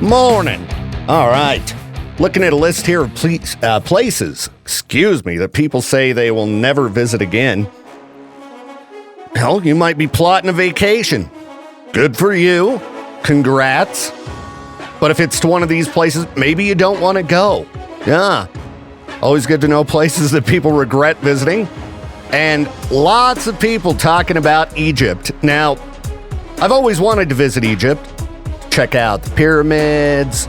Morning. All right. Looking at a list here of places, that people say they will never visit again. Hell, you might be plotting a vacation. Good for you. Congrats. But if it's to one of these places, maybe you don't want to go. Yeah. Always good to know places that people regret visiting. And lots of people talking about Egypt. Now, I've always wanted to visit Egypt. Check out the pyramids,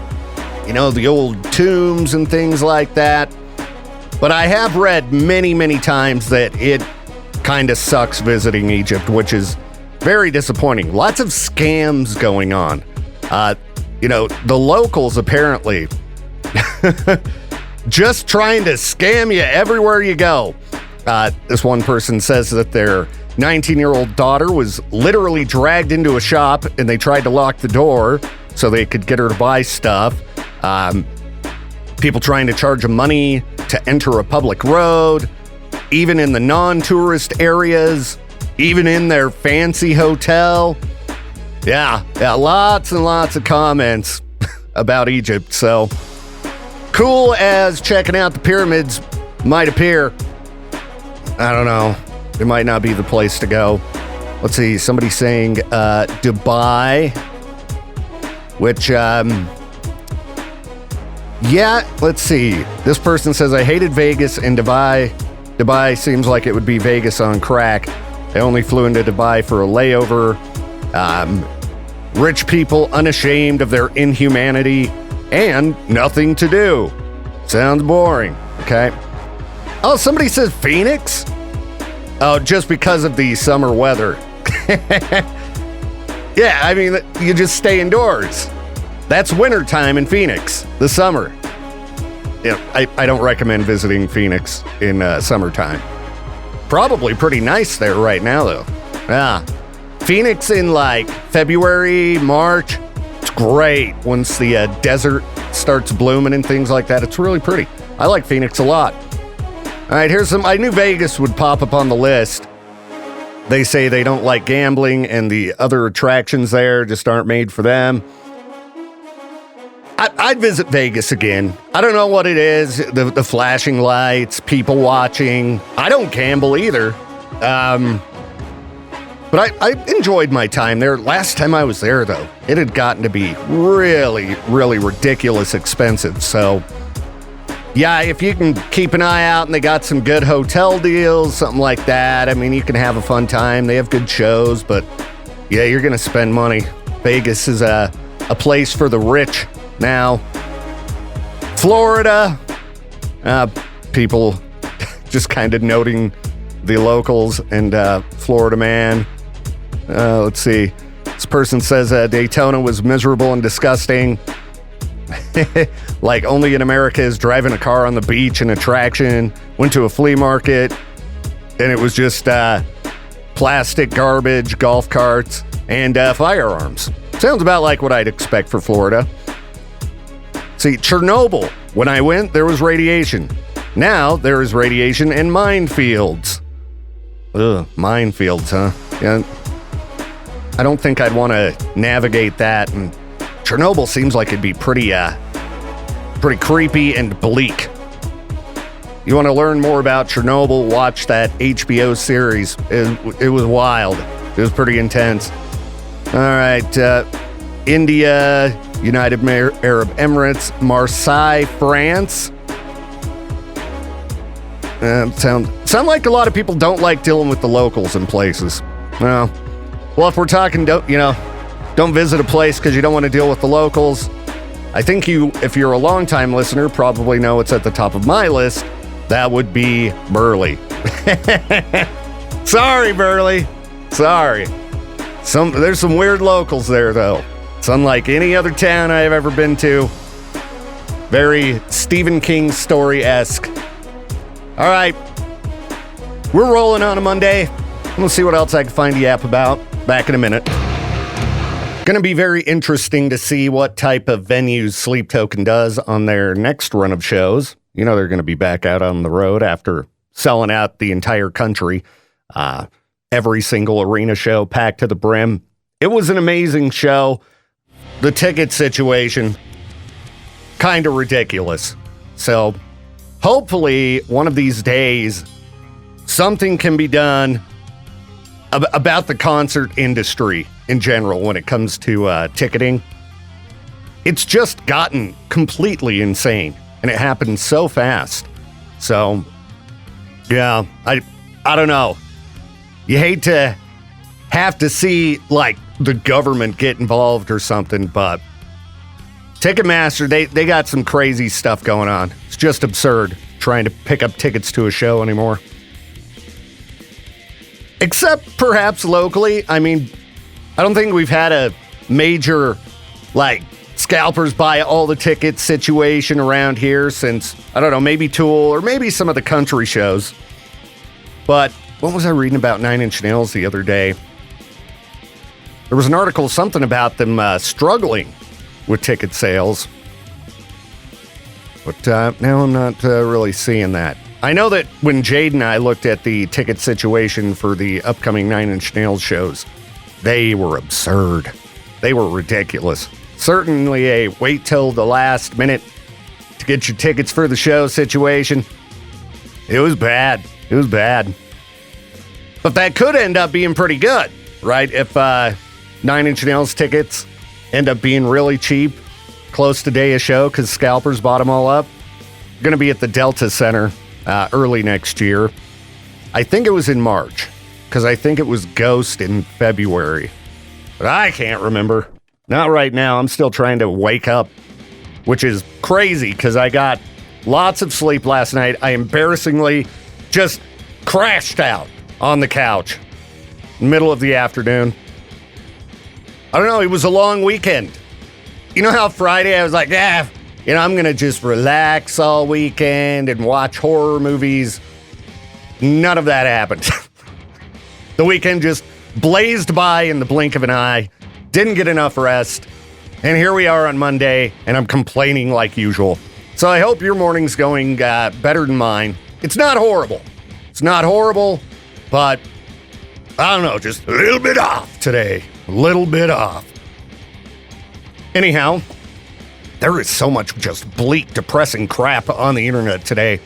the old tombs and things like that. But I have read many, many times that it kind of sucks visiting Egypt, which is very disappointing. Lots of scams going on. The locals apparently just trying to scam you everywhere you go. This one person says that their 19-year-old daughter was literally dragged into a shop and they tried to lock the door so they could get her to buy stuff. People trying to charge them money to enter a public road, even in the non-tourist areas, even in their fancy hotel. Yeah, lots and lots of comments about Egypt. So cool as checking out the pyramids might appear, I don't know. It might not be the place to go. Let's see. Somebody saying Dubai, which, let's see. This person says, I hated Vegas and Dubai. Dubai seems like it would be Vegas on crack. I only flew into Dubai for a layover. Rich people unashamed of their inhumanity and nothing to do. Sounds boring. Okay. Oh, somebody says Phoenix? Oh, just because of the summer weather. Yeah, I mean, you just stay indoors. That's wintertime in Phoenix, the summer. Yeah, I don't recommend visiting Phoenix in summertime. Probably pretty nice there right now, though. Yeah. Phoenix in like February, March, it's great. Once the desert starts blooming and things like that, it's really pretty. I like Phoenix a lot. All right, here's some. I knew Vegas would pop up on the list. They say they don't like gambling and the other attractions there just aren't made for them. I'd visit Vegas again. I don't know what it is. The flashing lights, people watching. I don't gamble either. But I enjoyed my time there. Last time I was there, though, it had gotten to be really, really ridiculous expensive. So yeah, if you can keep an eye out and they got some good hotel deals, something like that, I mean, you can have a fun time. They have good shows, but yeah, you're going to spend money. Vegas is a place for the rich now. Florida, people just kind of noting the locals and Florida man. Let's see. This person says Daytona was miserable and disgusting. Like only in America is driving a car on the beach an attraction. Went to a flea market and it was just plastic garbage, golf carts, and firearms. Sounds about like what I'd expect for Florida. See, Chernobyl, when I went, there was radiation. Now there is radiation and minefields. Ugh, minefields, huh? Yeah. I don't think I'd want to navigate that, and Chernobyl seems like it'd be pretty creepy and bleak. You want to learn more about Chernobyl, watch that HBO series. It was wild. It was pretty intense. All right, India, United Arab Emirates, Marseille, France. Sound like a lot of people don't like dealing with the locals in places. Well, if we're talking, don't visit a place because you don't want to deal with the locals. I think if you're a longtime listener, probably know it's at the top of my list. That would be Burley. Sorry, Burley. Sorry. There's some weird locals there, though. It's unlike any other town I've ever been to. Very Stephen King story-esque. All right. We're rolling on a Monday. I'm going to see what else I can find the app about. Back in a minute. Going to be very interesting to see what type of venues Sleep Token does on their next run of shows. They're going to be back out on the road after selling out the entire country. Every single arena show packed to the brim. It was an amazing show. The ticket situation, kind of ridiculous. So hopefully one of these days something can be done about the concert industry in general when it comes to ticketing. It's just gotten completely insane, and it happens so fast. So, yeah, I don't know. You hate to have to see, like, the government get involved or something, but Ticketmaster, they got some crazy stuff going on. It's just absurd trying to pick up tickets to a show anymore. Except perhaps locally. I mean, I don't think we've had a major, like, scalpers buy all the tickets situation around here since, I don't know, maybe Tool or maybe some of the country shows. But what was I reading about 9 Inch Nails the other day? There was an article, something about them struggling with ticket sales. But now I'm not really seeing that. I know that when Jade and I looked at the ticket situation for the upcoming 9 Inch Nails shows, they were absurd. They were ridiculous. Certainly a wait till the last minute to get your tickets for the show situation. It was bad. It was bad. But that could end up being pretty good, right? If 9 Inch Nails tickets end up being really cheap, close to day of show because scalpers bought them all up. Going to be at the Delta Center early next year. I think it was in March because I think it was Ghost in February. But I can't remember. Not right now. I'm still trying to wake up, which is crazy because I got lots of sleep last night. I embarrassingly just crashed out on the couch middle of the afternoon. I don't know. It was a long weekend. You know how Friday I was like, I'm going to just relax all weekend and watch horror movies. None of that happened. The weekend just blazed by in the blink of an eye. Didn't get enough rest. And here we are on Monday, and I'm complaining like usual. So I hope your morning's going better than mine. It's not horrible. It's not horrible, but I don't know, just a little bit off today. A little bit off. Anyhow, there is so much just bleak, depressing crap on the internet today.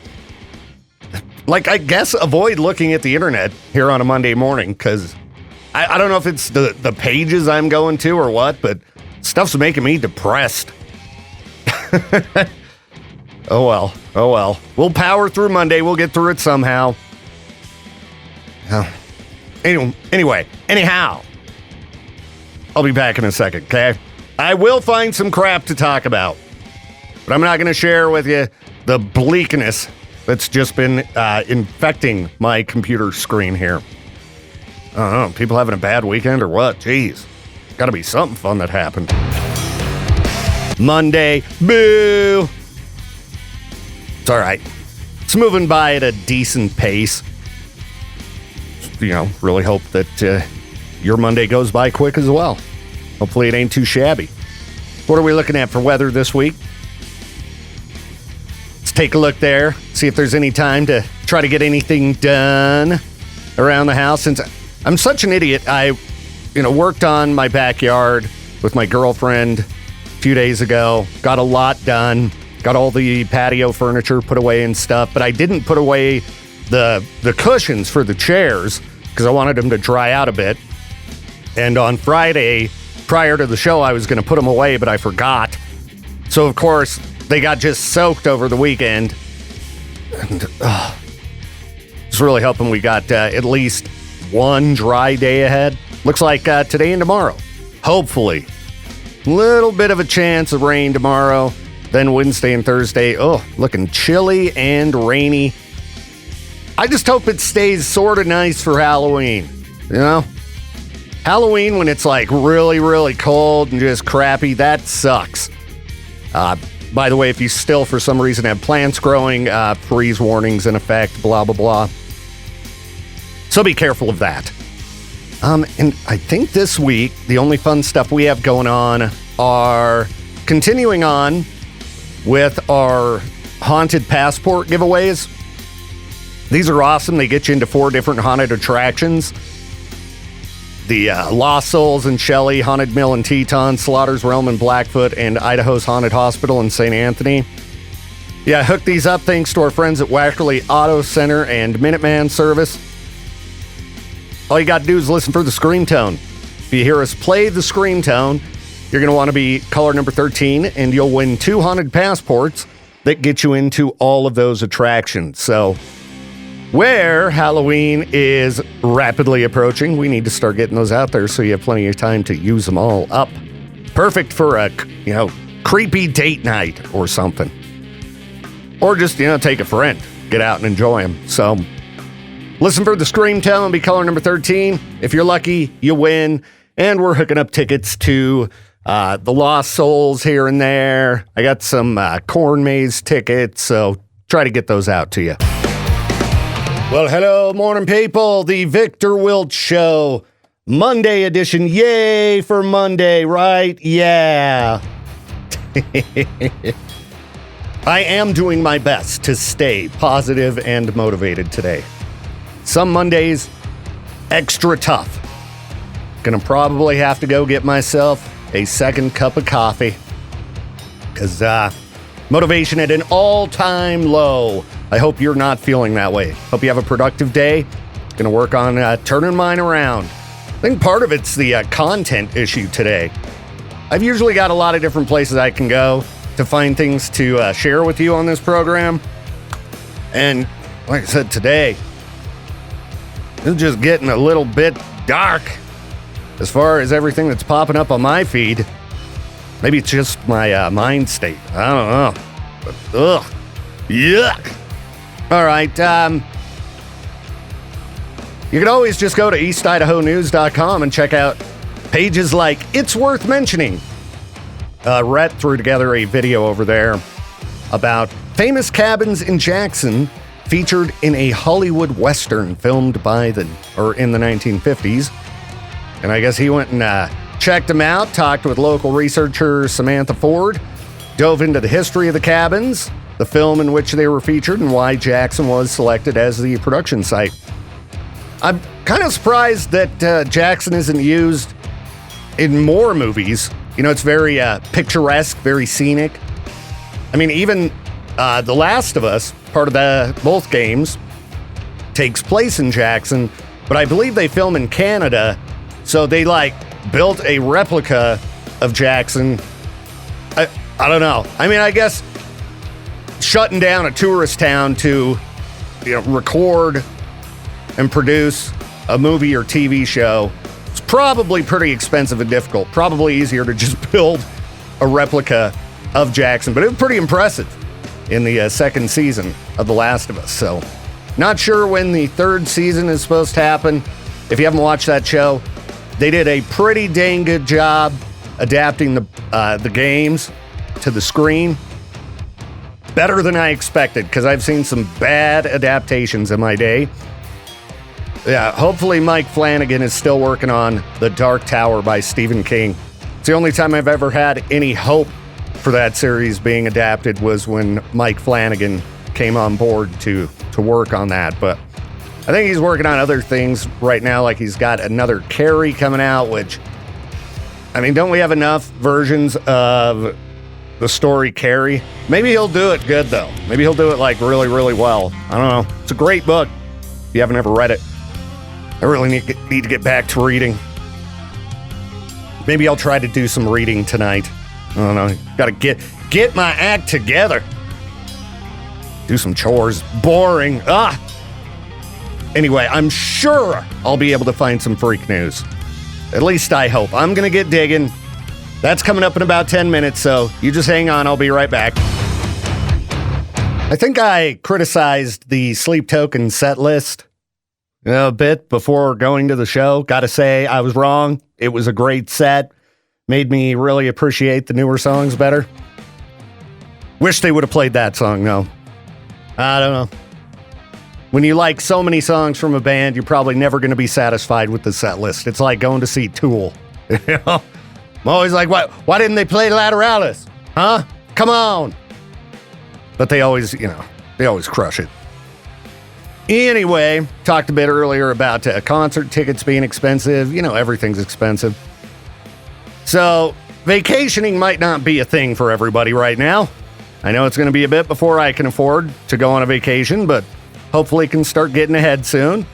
Like, I guess avoid looking at the internet here on a Monday morning, because I don't know if it's the pages I'm going to or what, but stuff's making me depressed. Oh well. We'll power through Monday. We'll get through it somehow. Anyhow, I'll be back in a second, okay? I will find some crap to talk about, but I'm not going to share with you the bleakness that's just been infecting my computer screen here. I don't know, people having a bad weekend or what? Jeez, got to be something fun that happened. Monday, boo! It's all right. It's moving by at a decent pace. Really hope that your Monday goes by quick as well. Hopefully it ain't too shabby. What are we looking at for weather this week? Let's take a look there, see if there's any time to try to get anything done around the house. Since I'm such an idiot, I worked on my backyard with my girlfriend a few days ago, got a lot done, got all the patio furniture put away and stuff, but I didn't put away the cushions for the chairs because I wanted them to dry out a bit. And on Friday, prior to the show, I was going to put them away, but I forgot. So, of course, they got just soaked over the weekend. And it's really hoping we got at least one dry day ahead. Looks like today and tomorrow. Hopefully. Little bit of a chance of rain tomorrow. Then Wednesday and Thursday, looking chilly and rainy. I just hope it stays sort of nice for Halloween, Halloween, when it's like really, really cold and just crappy, that sucks. By the way, if you still, for some reason, have plants growing, freeze warnings in effect, blah, blah, blah. So be careful of that. And I think this week, the only fun stuff we have going on are continuing on with our Haunted Passport giveaways. These are awesome. They get you into 4 different haunted attractions. the Lost Souls in Shelley, Haunted Mill in Teton, Slaughter's Realm in Blackfoot, and Idaho's Haunted Hospital in St. Anthony. Yeah, I hooked these up thanks to our friends at Wackerly Auto Center and Minuteman Service. All you got to do is listen for the scream tone. If you hear us play the scream tone, you're going to want to be caller number 13, and you'll win 2 haunted passports that get you into all of those attractions. So, where Halloween is rapidly approaching, we need to start getting those out there so you have plenty of time to use them all up. Perfect for a, creepy date night or something. Or just, take a friend, get out and enjoy them. So, listen for the scream tone and be caller number 13. If you're lucky, you win. And we're hooking up tickets to the Lost Souls here and there. I got some corn maze tickets, so try to get those out to you. Well, hello, morning people. The Viktor Wilt Show, Monday edition. Yay for Monday, right? Yeah. I am doing my best to stay positive and motivated today. Some Mondays, extra tough. Gonna probably have to go get myself a second cup of coffee. Because motivation at an all-time low. I hope you're not feeling that way. Hope you have a productive day. Gonna work on turning mine around. I think part of it's the content issue today. I've usually got a lot of different places I can go to find things to share with you on this program. And like I said, today, it's just getting a little bit dark as far as everything that's popping up on my feed. Maybe it's just my mind state. I don't know. But, ugh. Yuck. All right. You can always just go to eastidahonews.com and check out pages like It's Worth Mentioning. Rhett threw together a video over there about famous cabins in Jackson featured in a Hollywood Western filmed in the 1950s. And I guess he went and checked them out, talked with local researcher Samantha Ford, dove into the history of the cabins, the film in which they were featured, and why Jackson was selected as the production site. I'm kind of surprised that Jackson isn't used in more movies. It's very picturesque, very scenic. I mean, even The Last of Us, part of both games, takes place in Jackson, but I believe they film in Canada, so they built a replica of Jackson. I don't know. I mean, I guess shutting down a tourist town to record and produce a movie or TV show, it's probably pretty expensive and difficult. Probably easier to just build a replica of Jackson. But it was pretty impressive in the second season of The Last of Us. So, not sure when the third season is supposed to happen. If you haven't watched that show, they did a pretty dang good job adapting the games to the screen. Better than I expected, because I've seen some bad adaptations in my day. Yeah, hopefully Mike Flanagan is still working on The Dark Tower by Stephen King. It's the only time I've ever had any hope for that series being adapted was when Mike Flanagan came on board to work on that. But I think he's working on other things right now, like he's got another Carrie coming out, which, I mean, don't we have enough versions of the story Carrie? Maybe he'll do it good, though. Maybe he'll do it, really, really well. I don't know. It's a great book if you haven't ever read it. I really need to get back to reading. Maybe I'll try to do some reading tonight. I don't know. Gotta get my act together. Do some chores. Boring. Anyway, I'm sure I'll be able to find some freak news. At least I hope. I'm gonna get digging. That's coming up in about 10 minutes, so you just hang on. I'll be right back. I think I criticized the Sleep Token set list a bit before going to the show. Gotta say, I was wrong. It was a great set. Made me really appreciate the newer songs better. Wish they would have played that song, though. I don't know. When you like so many songs from a band, you're probably never going to be satisfied with the set list. It's like going to see Tool. I'm always like, why didn't they play Lateralis? Huh? Come on. But they always, they always crush it. Anyway, talked a bit earlier about concert tickets being expensive. Everything's expensive. So, vacationing might not be a thing for everybody right now. I know it's going to be a bit before I can afford to go on a vacation, but hopefully can start getting ahead soon.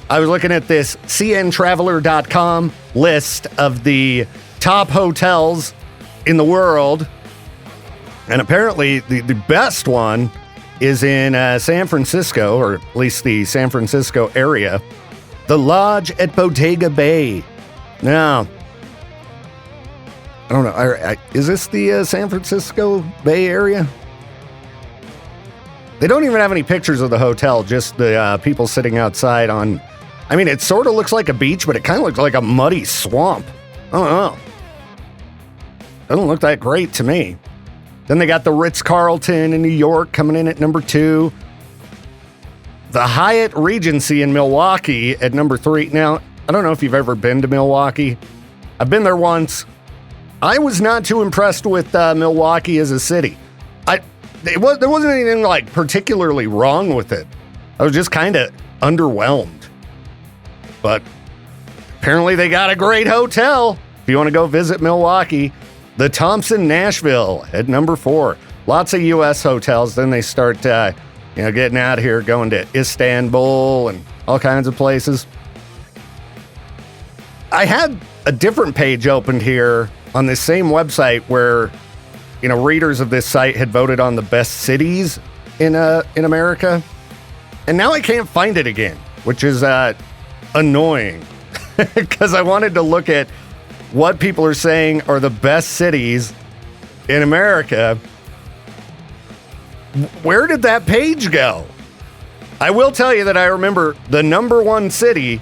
I was looking at this cntraveler.com list of the top hotels in the world, and apparently the best one is in San Francisco, or at least the San Francisco area, the Lodge at Bodega Bay. Now, I don't know, is this the San Francisco Bay area? They don't even have any pictures of the hotel, just the people sitting outside on... it sort of looks like a beach, but it kind of looks like a muddy swamp. I don't know. Doesn't look that great to me. Then they got the Ritz-Carlton in New York coming in at number 2. The Hyatt Regency in Milwaukee at number 3. Now, I don't know if you've ever been to Milwaukee. I've been there once. I was not too impressed with Milwaukee as a city. There wasn't anything particularly wrong with it. I was just kind of underwhelmed. But apparently they got a great hotel. If you want to go visit Milwaukee, the Thompson Nashville at number 4. Lots of U.S. hotels. Then they start, getting out of here, going to Istanbul and all kinds of places. I had a different page opened here on this same website where, readers of this site had voted on the best cities in America. And now I can't find it again, which is annoying because I wanted to look at what people are saying are the best cities in America. Where did that page go? I will tell you that I remember the number 1 city,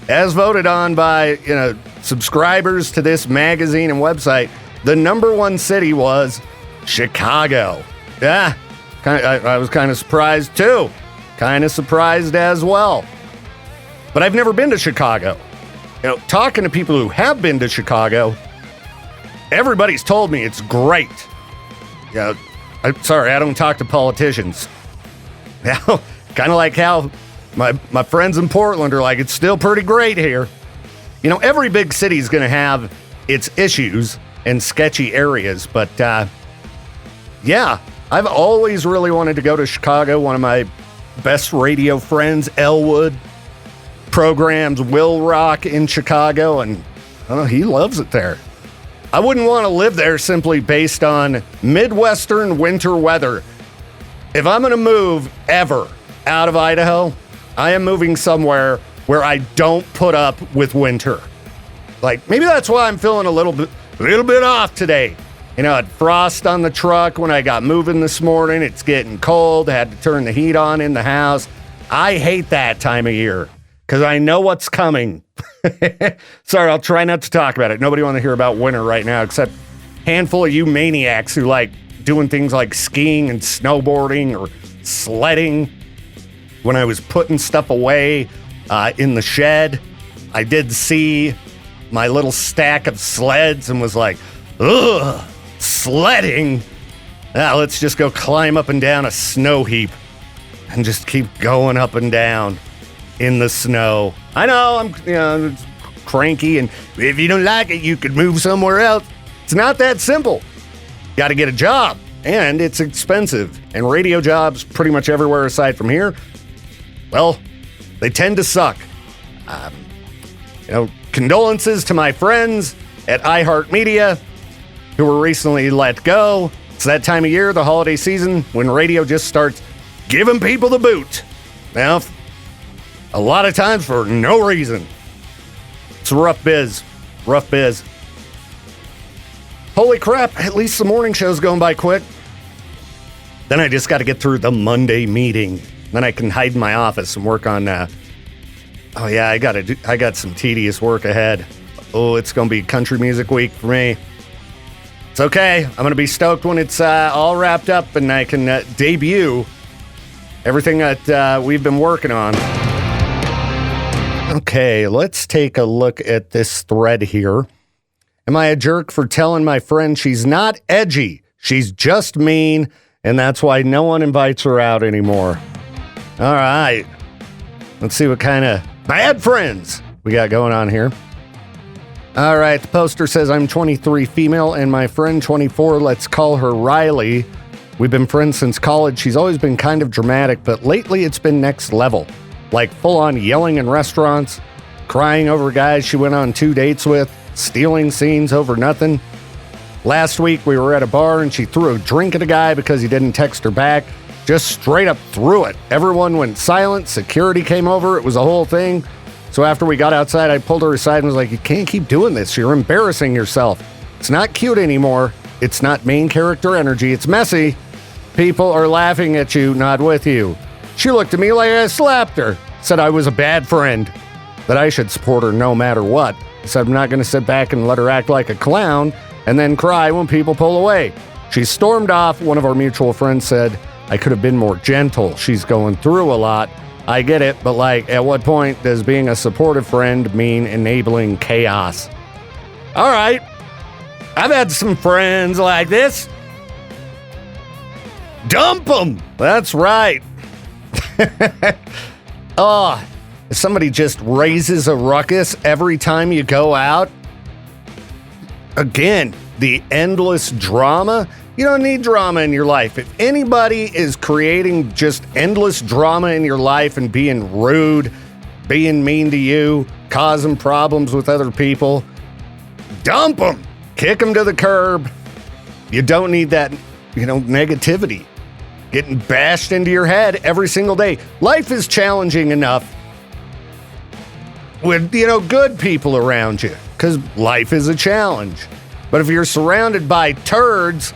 as voted on by subscribers to this magazine and website, the number 1 city was Chicago. Yeah, I was kind of surprised too. Kind of surprised as well. But I've never been to Chicago. Talking to people who have been to Chicago, everybody's told me it's great. I'm sorry, I don't talk to politicians. Now, kind of like how my friends in Portland are like, it's still pretty great here. Every big city is going to have its issues and sketchy areas, but yeah, I've always really wanted to go to Chicago. One of my best radio friends, Elwood, programs Will Rock in Chicago, and he loves it there. I wouldn't want to live there simply based on Midwestern winter weather. If I'm going to move ever out of Idaho, I am moving somewhere where I don't put up with winter. Maybe that's why I'm feeling a little bit off today. I had frost on the truck when I got moving this morning. It's getting cold. I had to turn the heat on in the house. I hate that time of year because I know what's coming. Sorry, I'll try not to talk about it. Nobody wants to hear about winter right now except a handful of you maniacs who like doing things like skiing and snowboarding or sledding. When I was putting stuff away in the shed, I did see my little stack of sleds and was like, ugh, sledding? Let's just go climb up and down a snow heap and just keep going up and down in the snow. I know I'm cranky, and if you don't like it, you could move somewhere else. It's not that simple. Got to get a job, and it's expensive. And radio jobs pretty much everywhere aside from here, well, they tend to suck. Condolences to my friends at iHeartMedia who were recently let go. It's that time of year, the holiday season, when radio just starts giving people the boot. Now, a lot of times for no reason. It's rough biz. Rough biz. Holy crap, at least the morning show's going by quick. Then I just got to get through the Monday meeting. Then I can hide in my office and work on I got some tedious work ahead. Oh, it's going to be country music week for me. It's okay. I'm going to be stoked when it's all wrapped up and I can debut everything that we've been working on. Okay, let's take a look at this thread here. Am I a jerk for telling my friend she's not edgy? She's just mean, and that's why no one invites her out anymore. All right. Let's see what kind of bad friends we got going on here. All right. The poster says, I'm 23 female and my friend 24. Let's call her Riley. We've been friends since college. She's always been kind of dramatic, but lately it's been next level. Like full-on yelling in restaurants, crying over guys she went on 2 dates with, stealing scenes over nothing. Last week we were at a bar and she threw a drink at a guy because he didn't text her back. Just straight up threw it. Everyone went silent. Security came over. It was a whole thing. So after we got outside, I pulled her aside and was like, you can't keep doing this. You're embarrassing yourself. It's not cute anymore. It's not main character energy. It's messy. People are laughing at you, not with you. She looked at me like I slapped her. Said I was a bad friend. That I should support her no matter what. Said I'm not going to sit back and let her act like a clown and then cry when people pull away. She stormed off. One of our mutual friends said, I could have been more gentle. She's going through a lot. I get it, but like, at what point does being a supportive friend mean enabling chaos? All right. I've had some friends like this. Dump them. That's right. Oh, if somebody just raises a ruckus every time you go out. Again, the endless drama. You don't need drama in your life. If anybody is creating just endless drama in your life and being rude, being mean to you, causing problems with other people, dump them. Kick them to the curb. You don't need that, negativity getting bashed into your head every single day. Life is challenging enough with, good people around you because life is a challenge. But if you're surrounded by turds,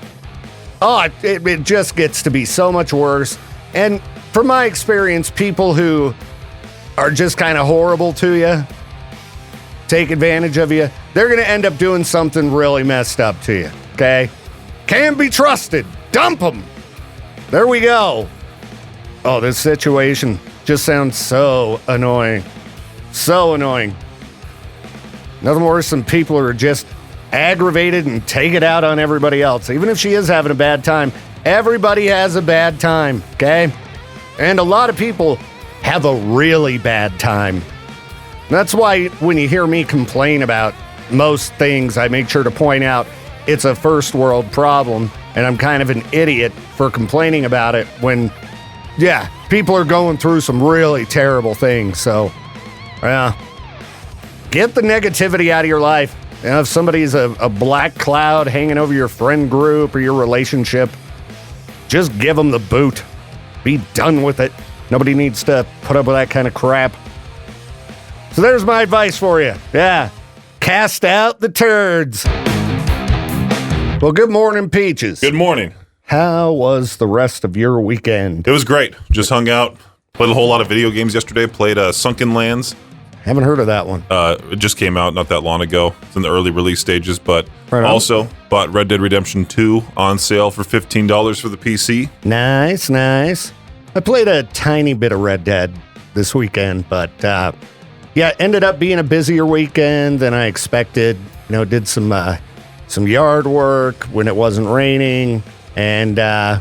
it just gets to be so much worse. And from my experience, people who are just kind of horrible to you, take advantage of you, they're going to end up doing something really messed up to you, okay? Can't be trusted. Dump them. There we go. Oh, this situation just sounds so annoying. So annoying. Nothing worse than people who are just aggravated and take it out on everybody else. Even if she is having a bad time, everybody has a bad time, okay? And a lot of people have a really bad time. That's why when you hear me complain about most things, I make sure to point out it's a first world problem, and I'm kind of an idiot for complaining about it when, people are going through some really terrible things. So, get the negativity out of your life. If somebody's a black cloud hanging over your friend group or your relationship, just give them the boot. Be done with it. Nobody needs to put up with that kind of crap. So there's my advice for you. Cast out the turds. Well, good morning, Peaches. Good morning. How was the rest of your weekend? It was great. Just hung out, played a whole lot of video games yesterday, played Sunken Lands. Haven't heard of that one. It just came out not that long ago. It's in the early release stages, but also bought Red Dead Redemption 2 on sale for $15 for the PC. Nice. I played a tiny bit of Red Dead this weekend, but ended up being a busier weekend than I expected. Did some yard work when it wasn't raining, and I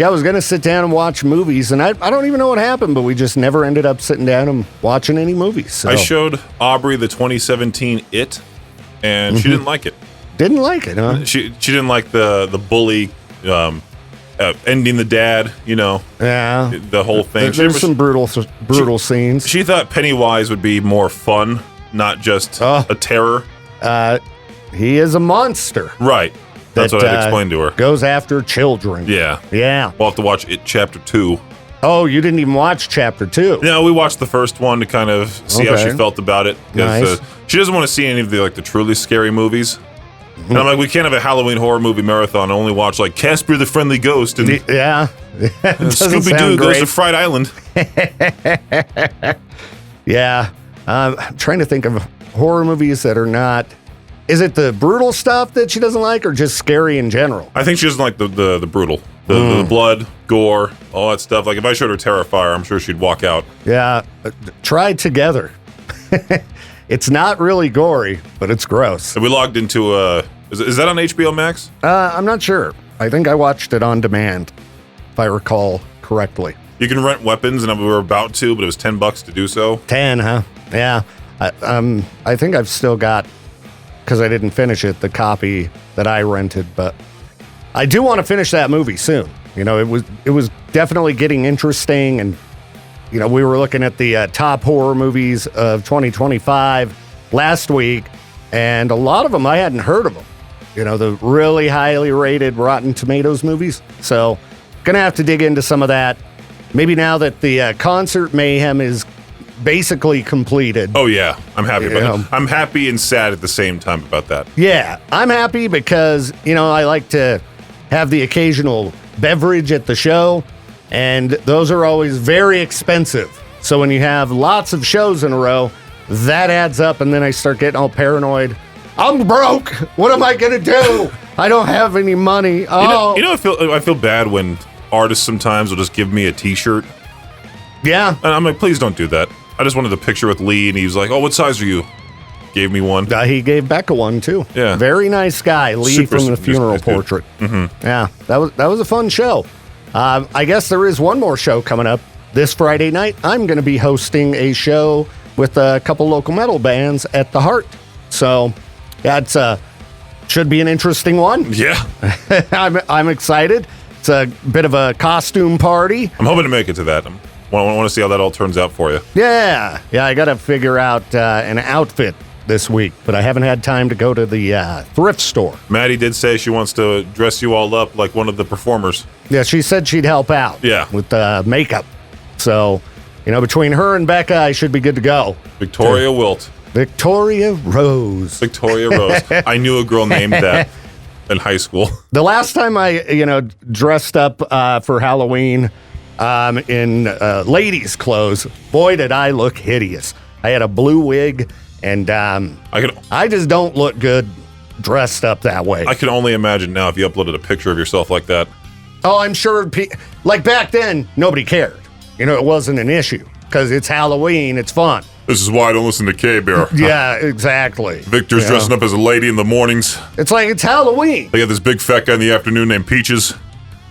was going to sit down and watch movies, and I don't even know what happened, but we just never ended up sitting down and watching any movies. So. I showed Aubrey the 2017 It, and she didn't like it. Didn't like it, huh? She didn't like the bully ending the dad, the whole thing. There's some brutal scenes. She thought Pennywise would be more fun, not just a terror. He is a monster. Right. That's what I explained to her. Goes after children. Yeah. We'll have to watch It Chapter 2. Oh, you didn't even watch Chapter 2? No, we watched the first one to kind of see how she felt about it. Nice. She doesn't want to see any of the truly scary movies. And I'm like, we can't have a Halloween horror movie marathon and only watch Casper the Friendly Ghost and Scooby-Doo goes to Fright Island. I'm trying to think of horror movies that are not... Is it the brutal stuff that she doesn't like or just scary in general? I think she doesn't like the brutal. The blood, gore, all that stuff. Like if I showed her Terrifier, I'm sure she'd walk out. Yeah, try Together. It's not really gory, but it's gross. And we logged into is that on HBO Max? I'm not sure. I think I watched it on demand, if I recall correctly. You can rent weapons, and we were about to, but it was $10 to do so. 10, huh? Yeah. I think I've still got, because I didn't finish it, the copy that I rented, but I do want to finish that movie soon. It was definitely getting interesting, and we were looking at the top horror movies of 2025 last week, and a lot of them I hadn't heard of them. The really highly rated Rotten Tomatoes movies. So, gonna have to dig into some of that. Maybe now that the concert mayhem is basically completed. Oh yeah, I'm happy about it. I'm happy and sad at the same time about that. Yeah, I'm happy because I like to have the occasional beverage at the show, and those are always very expensive. So when you have lots of shows in a row, that adds up, and then I start getting all paranoid. I'm broke. What am I gonna do? I don't have any money. Oh, I feel bad when artists sometimes will just give me a T-shirt. Yeah, and I'm like, please don't do that. I just wanted a picture with Lee, and he was like, "Oh, what size are you?" Gave me one. He gave Becca one too. Yeah, very nice guy, Lee from the funeral portrait. Mm-hmm. Yeah, that was a fun show. I guess there is one more show coming up this Friday night. I'm going to be hosting a show with a couple local metal bands at the Heart. So that's should be an interesting one. Yeah, I'm excited. It's a bit of a costume party. I'm hoping to make it to that. I want to see how that all turns out for you. Yeah. I got to figure out an outfit this week, but I haven't had time to go to the thrift store. Maddie did say she wants to dress you all up like one of the performers. Yeah, she said she'd help out. Yeah, with makeup. So, between her and Becca, I should be good to go. Victoria Wilt. Victoria Rose. Victoria Rose. I knew a girl named that in high school. The last time I, dressed up for Halloween in ladies' clothes, boy, did I look hideous. I had a blue wig, and I just don't look good dressed up that way. I can only imagine now if you uploaded a picture of yourself like that. Oh, I'm sure, like back then, nobody cared. It wasn't an issue, because it's Halloween, it's fun. This is why I don't listen to K-Bear. Yeah, exactly. Victor's dressing up as a lady in the mornings. It's like it's Halloween. They got this big fat guy in the afternoon named Peaches.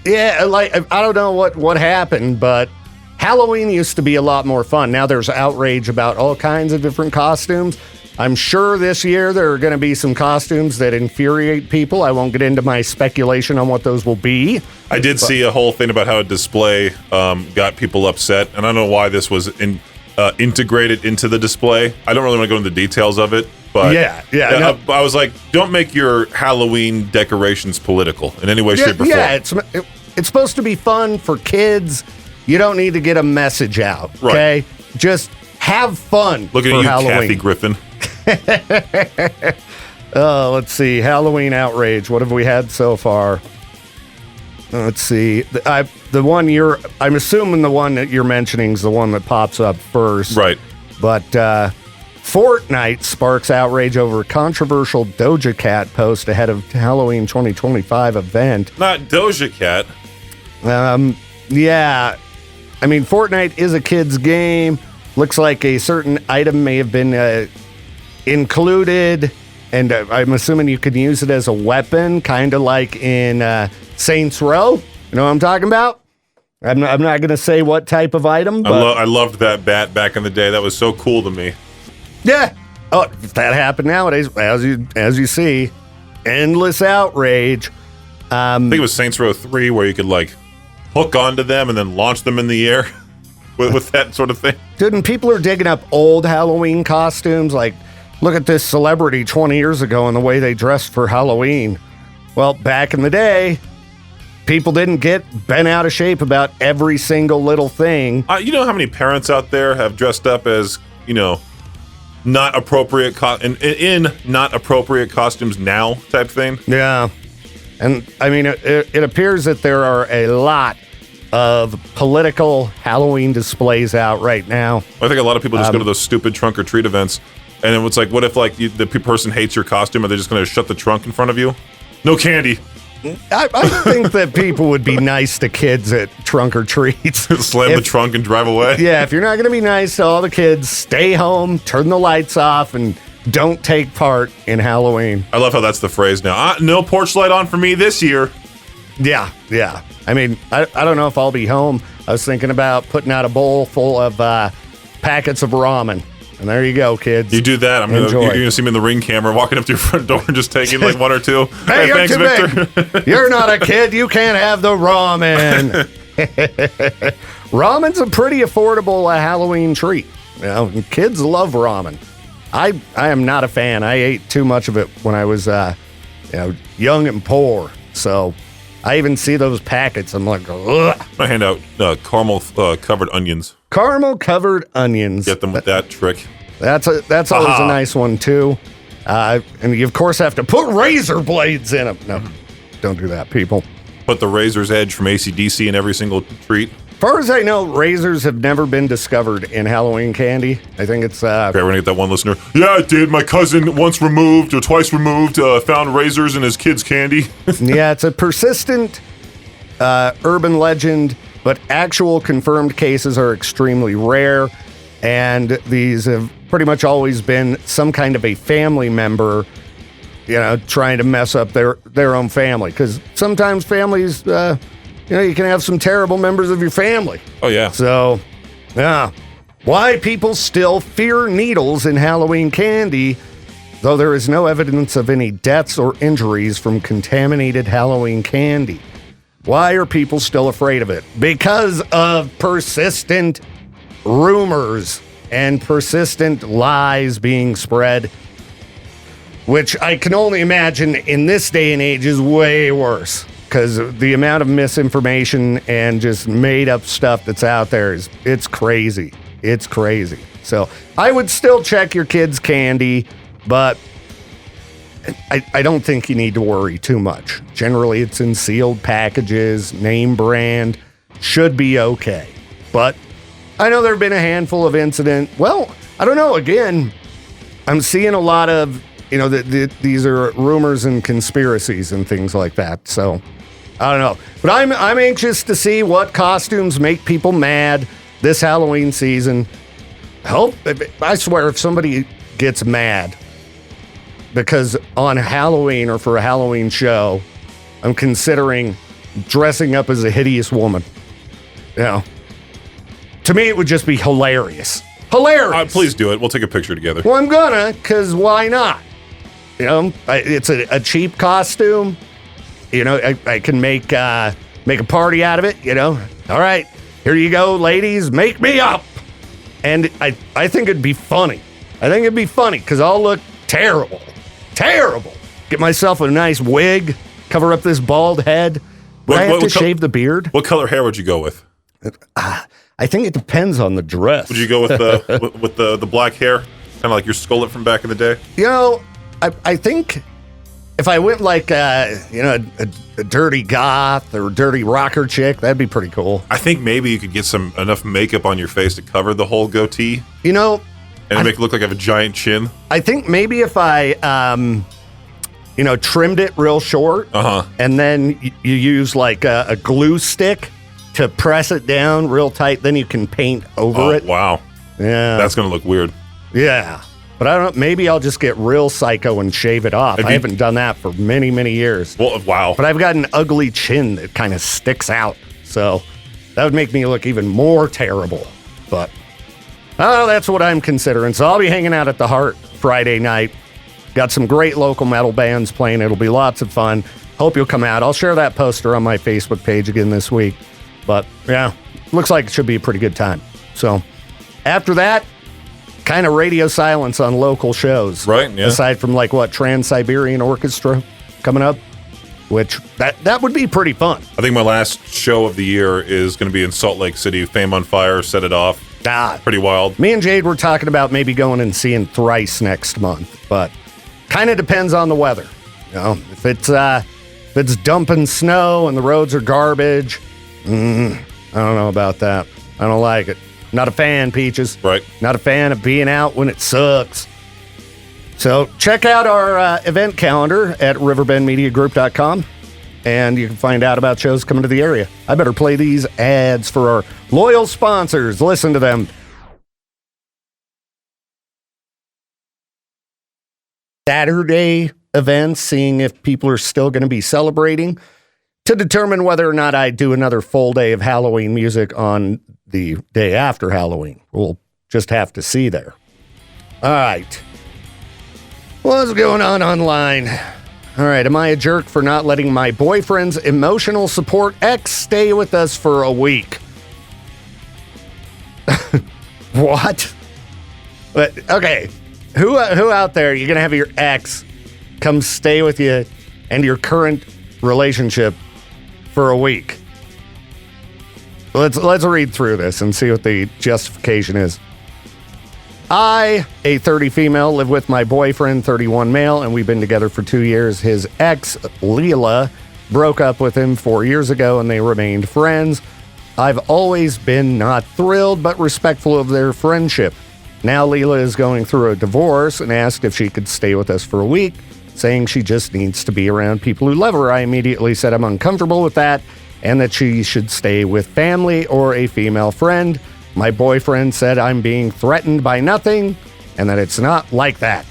Yeah, I don't know what happened, but Halloween used to be a lot more fun. Now there's outrage about all kinds of different costumes. I'm sure this year there are going to be some costumes that infuriate people. I won't get into my speculation on what those will be. I did see a whole thing about how a display got people upset, and I don't know why this was integrated into the display. I don't really want to go into the details of it, but no. I was like, don't make your Halloween decorations political in any way, shape, or form. Yeah, it's supposed to be fun for kids. You don't need to get a message out, okay? Right. Just have fun. Look at for you, Halloween. Kathy Griffin. Let's see. Halloween outrage. What have we had so far? Let's see. I'm assuming the one that you're mentioning is the one that pops up first. Right. But Fortnite sparks outrage over controversial Doja Cat post ahead of Halloween 2025 event. Not Doja Cat. Yeah. I mean, Fortnite is a kid's game. Looks like a certain item may have been included, and I'm assuming you can use it as a weapon, kind of like in Saints Row. You know what I'm talking about? I'm not going to say what type of item, but I loved that bat back in the day. That was so cool to me. Yeah. Oh, that happened nowadays, as you see. Endless outrage. I think it was Saints Row 3 where you could hook onto them and then launch them in the air with that sort of thing. Dude, and people are digging up old Halloween costumes. Look at this celebrity 20 years ago and the way they dressed for Halloween. Well, back in the day, people didn't get bent out of shape about every single little thing. You know how many parents out there have dressed up as, not appropriate in not appropriate costumes now type thing? Yeah. And I mean, it appears that there are a lot of political Halloween displays out right now. I think a lot of people just go to those stupid trunk or treat events, and then it's like, what if the person hates your costume? Are they just going to shut the trunk in front of you? No candy. I think that people would be nice to kids at trunk or treats. Slam the trunk and drive away? Yeah, if you're not going to be nice to all the kids, stay home, turn the lights off, and don't take part in Halloween. I love how that's the phrase now. No porch light on for me this year. Yeah. I mean, I don't know if I'll be home. I was thinking about putting out a bowl full of packets of ramen. And there you go, kids. You do that, you're going to see me in the Ring camera walking up to your front door and just taking like one or two. Hey, thanks, Victor. You're not a kid. You can't have the ramen. Ramen's a pretty affordable Halloween treat. You know, kids love ramen. I am not a fan. I ate too much of it when I was young and poor. So I even see those packets. I'm like, ugh. I hand out caramel covered onions. Caramel covered onions. Get them with that trick. That's always a nice one too. And you of course have to put razor blades in them. No, don't do that, people. Put the razor's edge from AC/DC in every single treat. As far as I know, razors have never been discovered in Halloween candy. I think it's... Okay, we're going to get that one listener. Yeah, it did. My cousin once removed or twice removed found razors in his kid's candy. Yeah, it's a persistent urban legend, but actual confirmed cases are extremely rare. And these have pretty much always been some kind of a family member, trying to mess up their own family. Because sometimes families... you can have some terrible members of your family. Oh, yeah. So, yeah. Why people still fear needles in Halloween candy, though there is no evidence of any deaths or injuries from contaminated Halloween candy. Why are people still afraid of it? Because of persistent rumors and persistent lies being spread, which I can only imagine in this day and age is way worse. Because the amount of misinformation and just made up stuff that's out there it's crazy. It's crazy. So I would still check your kids' candy, but I don't think you need to worry too much. Generally, it's in sealed packages, name brand, should be okay. But I know there have been a handful of incidents. Well, I don't know. Again, I'm seeing a lot of, these are rumors and conspiracies and things like that. So I don't know, but I'm anxious to see what costumes make people mad this Halloween season. I swear, if somebody gets mad because on Halloween or for a Halloween show, I'm considering dressing up as a hideous woman. To me, it would just be hilarious. Hilarious. Please do it. We'll take a picture together. Well, I'm gonna, because why not? It's a cheap costume. I can make a party out of it, All right, here you go, ladies, make me up. And I think it'd be funny. I think it'd be funny because I'll look terrible. Terrible. Get myself a nice wig, cover up this bald head. Would I have to shave the beard? What color hair would you go with? I think it depends on the dress. Would you go with the with the black hair? Kind of like your skullet from back in the day? I think... if I went like, a dirty goth or dirty rocker chick, that'd be pretty cool. I think maybe you could get enough makeup on your face to cover the whole goatee. And make it look like I have a giant chin. I think maybe if I, trimmed it real short, and then you use like a glue stick to press it down real tight, then you can paint over it. Wow. Yeah. That's going to look weird. Yeah. But I don't know, maybe I'll just get real psycho and shave it off. I haven't done that for many, many years. Well, wow. But I've got an ugly chin that kind of sticks out. So that would make me look even more terrible. But, that's what I'm considering. So I'll be hanging out at the Heart Friday night. Got some great local metal bands playing. It'll be lots of fun. Hope you'll come out. I'll share that poster on my Facebook page again this week. But, yeah, looks like it should be a pretty good time. So after that, kind of radio silence on local shows. Right, yeah. Aside from Trans-Siberian Orchestra coming up, which that would be pretty fun. I think my last show of the year is going to be in Salt Lake City. Fame on Fire, Set It Off. Pretty wild. Me and Jade were talking about maybe going and seeing Thrice next month, but kind of depends on the weather. If it's dumping snow and the roads are garbage, I don't know about that. I don't like it. Not a fan, Peaches. Right. Not a fan of being out when it sucks. So check out our event calendar at riverbendmediagroup.com, and you can find out about shows coming to the area. I better play these ads for our loyal sponsors. Listen to them. Saturday events, seeing if people are still going to be celebrating. to determine whether or not I do another full day of Halloween music on the day after Halloween. We'll just have to see there. All right. What's going on online? All right. Am I a jerk for not letting my boyfriend's emotional support ex stay with us for a week? What? But, okay. Who out there, you're going to have your ex come stay with you and your current relationship for a week? Let's read through this and see what the justification is. I, a 30 female, live with my boyfriend, 31 male, and we've been together for 2 years. His ex, Leela, broke up with him 4 years ago, and they remained friends. I've always been not thrilled, but respectful of their friendship. Now Leela is going through a divorce and asked if she could stay with us for a week, saying she just needs to be around people who love her. I immediately said I'm uncomfortable with that and that she should stay with family or a female friend. My boyfriend said I'm being threatened by nothing and that it's not like that.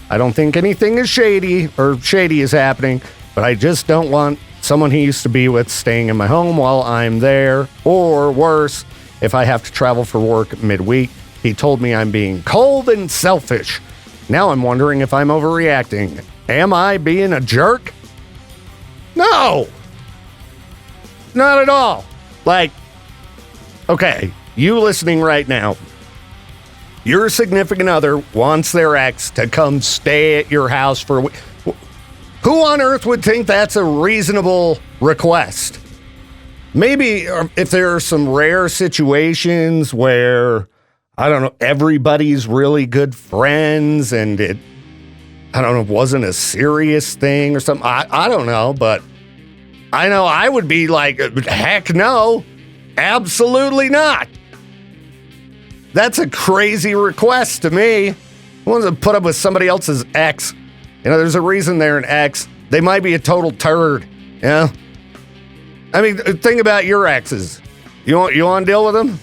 I don't think anything is shady is happening, but I just don't want someone he used to be with staying in my home while I'm there, or worse, if I have to travel for work midweek. He told me I'm being cold and selfish. Now I'm wondering if I'm overreacting. Am I being a jerk? No! Not at all. Like, okay, you listening right now, your significant other wants their ex to come stay at your house for a week. Who on earth would think that's a reasonable request? Maybe if there are some rare situations where, I don't know, everybody's really good friends and it, I don't know, wasn't a serious thing or something. I don't know, but I know I would be like, heck no, absolutely not. That's a crazy request to me. Who wants to put up with somebody else's ex? You know, there's a reason they're an ex. They might be a total turd, you know? I mean, think about your exes. You want to deal with them?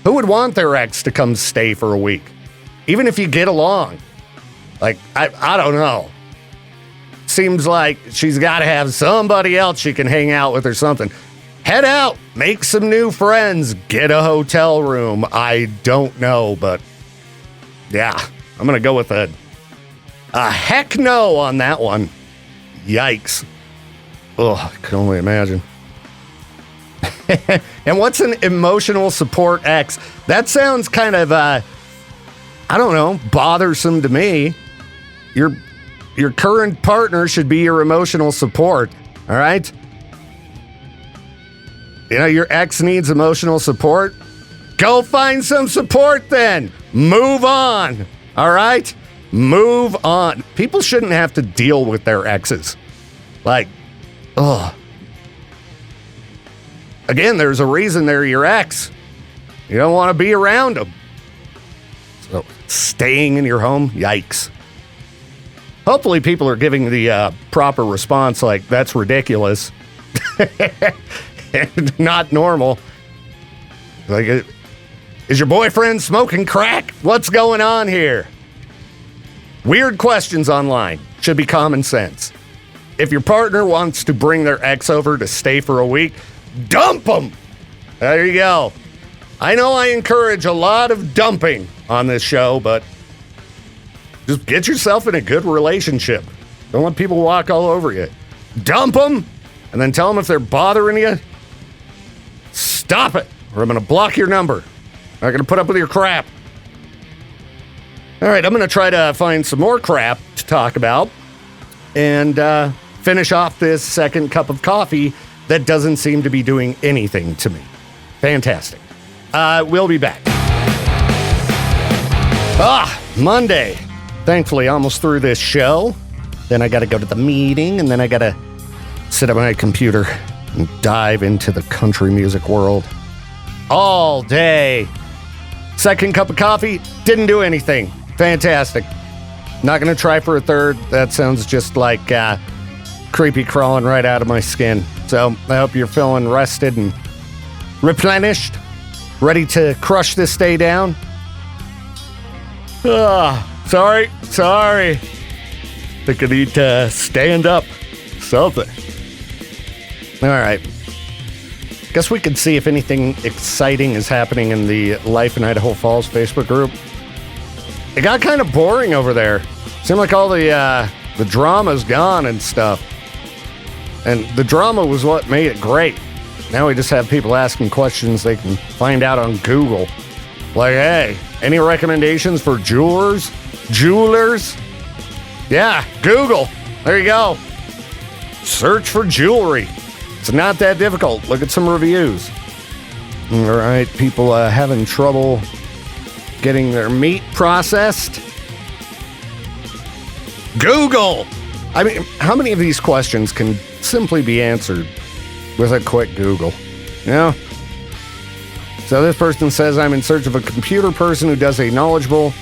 Who would want their ex to come stay for a week? Even if you get along. Like, I don't know. Seems like she's got to have somebody else she can hang out with or something. Head out. Make some new friends. Get a hotel room. I don't know, but yeah, I'm going to go with a heck no on that one. Yikes. Oh, I can only imagine. And what's an emotional support ex? That sounds kind of, I don't know, bothersome to me. Your current partner should be your emotional support, all right? You know, your ex needs emotional support. Go find some support then. Move on, all right? Move on. People shouldn't have to deal with their exes. Like, ugh. Again, there's a reason they're your ex. You don't want to be around them. So, staying in your home, yikes. Hopefully people are giving the proper response, like, that's ridiculous. And not normal. Like, is your boyfriend smoking crack? What's going on here? Weird questions online. Should be common sense. If your partner wants to bring their ex over to stay for a week, dump them. There you go. I know I encourage a lot of dumping on this show, but just get yourself in a good relationship. Don't let people walk all over you. Dump them, and then tell them if they're bothering you, stop it, or I'm going to block your number. I'm not going to put up with your crap. All right, I'm going to try to find some more crap to talk about and finish off this second cup of coffee that doesn't seem to be doing anything to me. Fantastic. We'll be back. Monday. Thankfully, almost through this show. Then I got to go to the meeting, and then I got to sit at my computer and dive into the country music world all day. Second cup of coffee, didn't do anything. Fantastic. Not going to try for a third. That sounds just like creepy crawling right out of my skin. So I hope you're feeling rested and replenished, ready to crush this day down. Sorry. Think I need to stand up. Something. All right. Guess we could see if anything exciting is happening in the Life in Idaho Falls Facebook group. It got kind of boring over there. Seemed like all the drama's gone and stuff. And the drama was what made it great. Now we just have people asking questions they can find out on Google. Like, hey, any recommendations for jewelers? Yeah, Google. There you go. Search for jewelry. It's not that difficult. Look at some reviews. All right, people having trouble getting their meat processed. Google. I mean, how many of these questions can simply be answered with a quick Google? You know? So this person says, I'm in search of a computer person who does a knowledgeable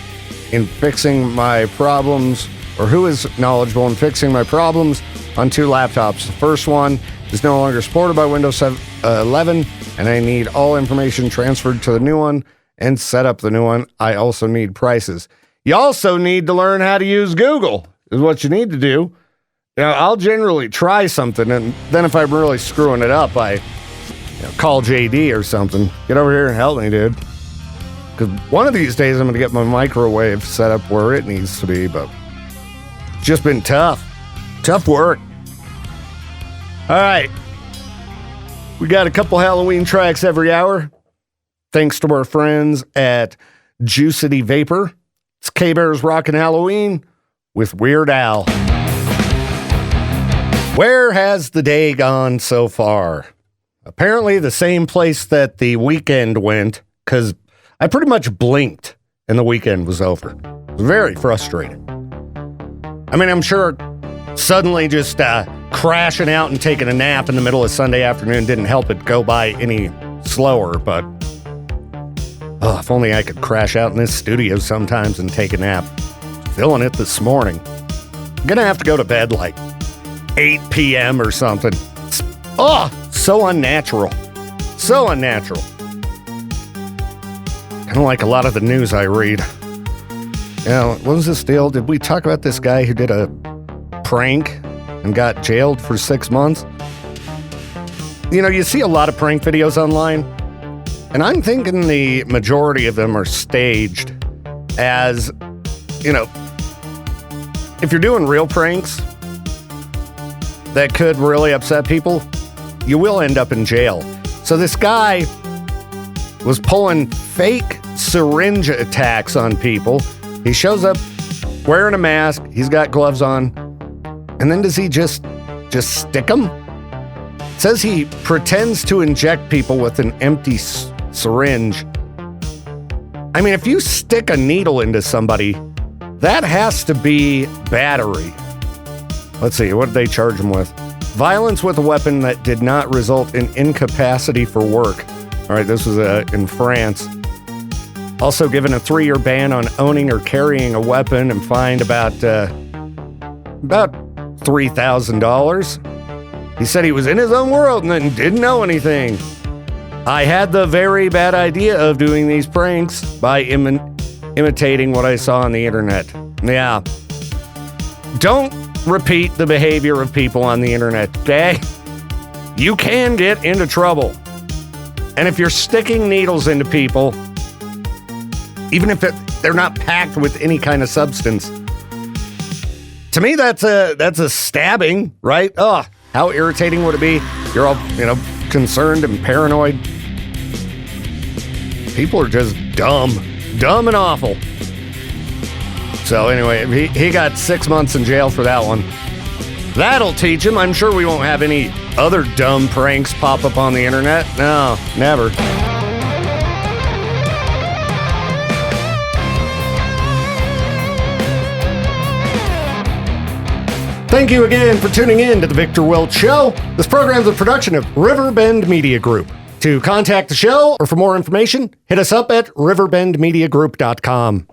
in fixing my problems, or who is knowledgeable in fixing my problems on 2 laptops. The first one is no longer supported by Windows 11, and I need all information transferred to the new one and set up the new one. I also need prices. You also need to learn how to use Google, is what you need to do. Now, I'll generally try something, and then if I'm really screwing it up, I call JD or something. Get over here and help me, dude. Because one of these days, I'm going to get my microwave set up where it needs to be, but it's just been tough. Tough work. All right. We got a couple Halloween tracks every hour. Thanks to our friends at Juicity Vapor. It's K-Bear's Rockin' Halloween with Weird Al. Where has the day gone so far? Apparently the same place that the weekend went, because I pretty much blinked and the weekend was over. It was very frustrating. I mean, I'm sure suddenly just crashing out and taking a nap in the middle of Sunday afternoon didn't help it go by any slower, but if only I could crash out in this studio sometimes and take a nap. Feeling it this morning. I'm gonna have to go to bed like 8 p.m. or something. So unnatural. So unnatural. Kind of like a lot of the news I read. What was this deal? Did we talk about this guy who did a prank and got jailed for 6 months? You see a lot of prank videos online, and I'm thinking the majority of them are staged as, if you're doing real pranks that could really upset people, you will end up in jail. So this guy was pulling fake syringe attacks on people. He shows up wearing a mask, he's got gloves on, and then does he just stick them? It says he pretends to inject people with an empty syringe. I mean, if you stick a needle into somebody, that has to be battery. Let's see, what did they charge him with? Violence with a weapon that did not result in incapacity for work. All right, this was in France. Also given a 3-year ban on owning or carrying a weapon and fined about $3,000. He said he was in his own world and didn't know anything. I had the very bad idea of doing these pranks by imitating what I saw on the internet. Yeah. Don't repeat the behavior of people on the internet, okay? You can get into trouble. And if you're sticking needles into people, even if they're not packed with any kind of substance, to me that's a stabbing, right? How irritating would it be? You're all, concerned and paranoid. People are just dumb and awful. So anyway, he got 6 months in jail for that one. That'll teach him. I'm sure we won't have any other dumb pranks pop up on the internet. No, never. Thank you again for tuning in to the Viktor Wilt Show. This program is a production of Riverbend Media Group. To contact the show or for more information, hit us up at riverbendmediagroup.com.